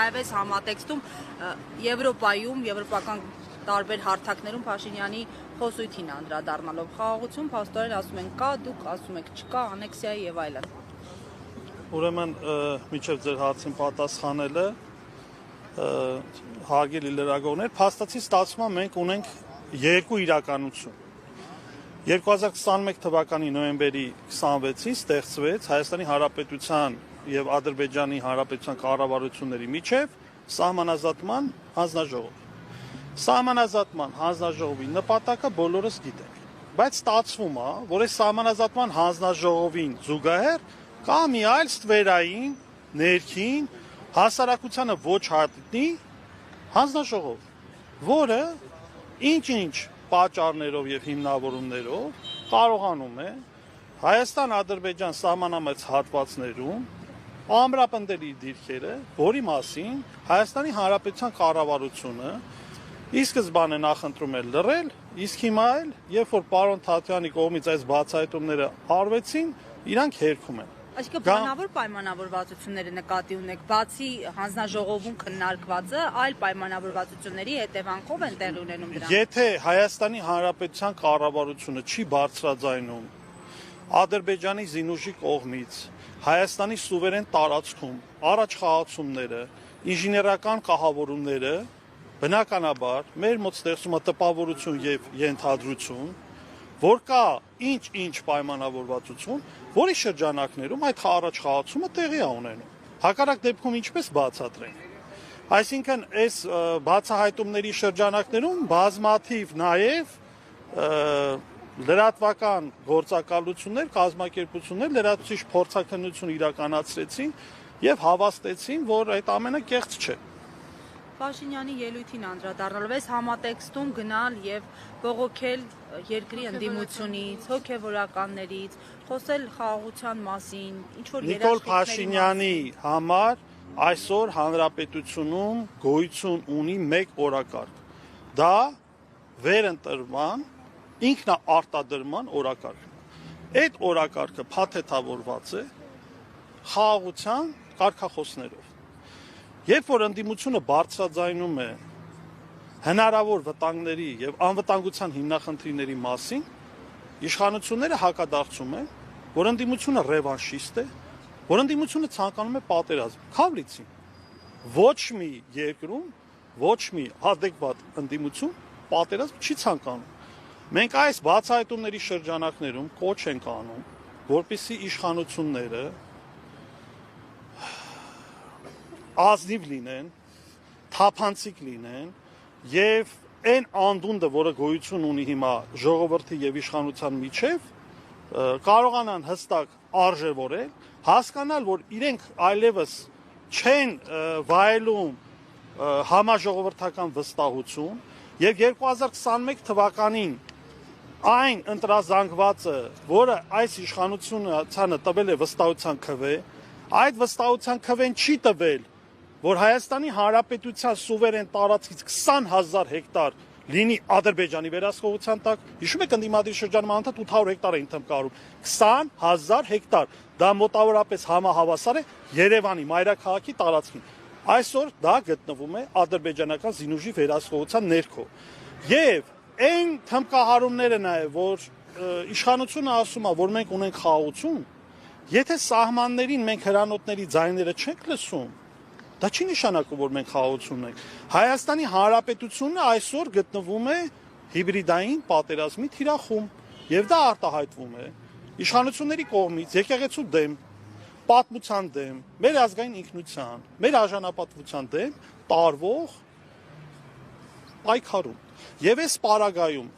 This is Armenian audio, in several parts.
Այվես համատեքստում Եվրոպայում, եվրոպական տարբեր հարթակներում Փաշինյանի խոսույթին անդրադառնալով խաղաղություն, փաստորեն ասում են կա, դուք ասում եք չկա, անեքսիա եւ այլն։ Ուրեմն միջև ձեր հարցին պատասխանելը հարգելի լրագրողներ, փաստացի ստացվում է մենք ունենք երկու իրականություն։ 2021 թվականի նոյեմբերի 26-ին ստեղծվեց Հայաստանի Հանրապետության եւ Ադրբեջանի Հանրապետության կառավարությունների միջև սահմանազատման հանձնաժողով։ Սահմանազատման հանձնաժողովի նպատակը բոլորս գիտենք, բայց ստացվում է, որ այս սահմանազատման հանձնաժողովին զուգահեռ կա մի այլ ստվերային, ներքին, հասարակությանը ոչ հայտնի հանձնաժողով, որը ինչ-ինչ պատճառներով եւ հիմնավորումներով կարողանում է Հայաստան-Ադրբեջան սահմանամերձ հատվածներում ամրապնդելի դիրքերը, որի մասին Հայաստանի Հանրապետության կառավարությունը ի սկզբանե նախընտրում է լռել, իսկ հիմա էլ, երբ որ պարոն Թաթյանի կողմից այս բացահայտումները արվեցին, իրանք հերքում են։ Այսինքն բանավոր պայմանավորվածությունները նկատի ունեք, բացի հանձնաժողովում քննարկվածը, այլ պայմանավորվածությունների հետևանքով են տեղի ունենում դրանք։ Եթե Հայաստանի Հանրապետության կառավարությունը չի բարձրաձայնում Ադրբեջանի զինուժի կողմից Հայաստանի սուվերեն տարածքում առաջխաղացումները, ինժեներական կահավորումները, բնականաբար մեր մոտ ստեղծում է տպավորություն եւ ենթադրություն, որ կա ինչ-ինչ պայմանավորվածություն, որի շրջանակներում այդ առաջխաղացումը տեղի է ունենում։ Հակառակ դեպքում ինչպես բացատրենք։ Այսինքն այս բացահայտումների շրջանակներում բազմաթիվ նաև լրատվական գործակալություններ, կազմակերպություններ լրատվիչ փորձաքննություն իրականացրեցին եւ հավաստեցին, որ այդ ամենը կեղծ չէ։ Փաշինյանի ելույթին անդրադառնալով այս համատեքստում գնալ եւ բողոքել երկրի ընդդիմությունից, հոգեվորականներից, խոսել խաղաղության մասին, ինչ որ Նիկոլ Փաշինյանի համար այսօր հանրապետությունում գոյություն ունի մեկ օրակարգ։ Դա վերընտրման, ինքնաարտադրման օրակարգն է։ Այդ օրակարգը փաթեթավորված է խաղաղության կարգախոսներով։ Երբ որ ընդդիմությունը բարձրաձայնում է հնարավոր վտանգների եւ անվտանգության հիմնախնդիրների մասին, իշխանությունները հակադարձում են, որ ընդդիմությունը ռևանշիստ է, որ ընդդիմությունը ցանկանում է պատերազմ։ Քավլիցին ոչ մի երկրում, ոչ մի adekvat ընդդիմություն պատերազմ չի ցանկանում։ Մենք այս բացահայտումների շրջանակներում կոչ ենք անում, որպեսզի իշխանությունները ազնիվ լինեն, թափանցիկ լինեն եւ այն անդունդը, որը գոյություն ունի հիմա ժողովրդի եւ իշխանության միջև, կարողանան հստակ արժևորել, հասկանալ, որ իրենք այլևս չեն վայելում համաժողովրդական վստահություն եւ 2021 թվականին այն ընտրազանգվածը, որը այս իշխանությունը տվել է վստահության քվե, այդ վստահության քվեն չի տվել, որ Հայաստանի Հանրապետության սուվերեն տարածքից 20,000 հեկտար լինի Ադրբեջանի վերահսկողության տակ, հիշում եք ընդդիմադիր շրջանում անդադ 800 հեկտար էին թմկարում, 20,000 հեկտար, դա մոտավորապես համահավասար է Երևանի մայրաքաղաքի տարածքին։ Այսօր դա գտնվում է ադրբեջանական զինուժի վերահսկողության ներքո։ Եվ այն թմկահարումները նաև, որ իշխանությունը ասում է, որ մենք ունենք խաղաղություն, եթե սահմաններին մենք հրանոթների ձայները չենք լսում, դա չի նշանակում, որ մենք խաղաղություն ունենք։ Հայաստանի Հանրապետությունը այսօր գտնվում է հիբրիդային պատերազմի թիրախում, եւ դա արտահայտվում է իշխանությունների կողմից եկեղեցու դեմ, պատմության դեմ, մեր ազգային ինքնության, մեր արժանապատվության դեմ տարվող պայքարում։ Եվ այս պարագայում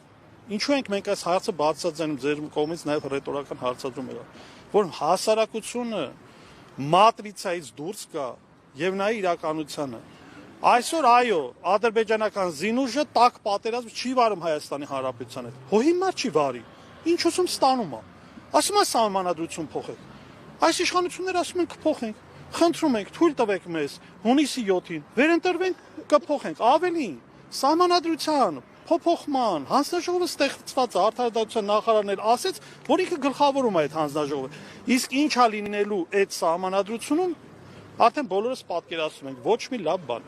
ինչու ենք մենք այս հարցը բացատրում ձեր կողմից նաեւ ռետորական հարցադրում եղավ, որ հասարակությունը մատրիցայից դուրս գա եւ նայ իրականությանը։ Այսօր այո, ադրբեջանական զինուժը տակ պատերազմ չի վարում Հայաստանի Հանրապետության հետ։ Հո հիմա չի վարի։ Ինչու՞ում ստանում է։ Ասում է սահմանադրություն փոխեք։ Այս իշխանությունները ասում են կփոխենք։ Խնդրում ենք, թույլ տվեք մեզ հունիսի 7-ին վերընտրվենք, կփոխենք։ Ավելին, սահմանադրության փոփոխման հանձնաժողովը ստեղծված է, արդարադատության նախարարն էլ ասեց, որ ինքը գլխավորում է այդ հանձնաժողովը։ Իսկ ինչա լինելու այդ սահմանադրությունում, Արդեն բոլորս պատկերացնում ենք ոչ մի լավ բան։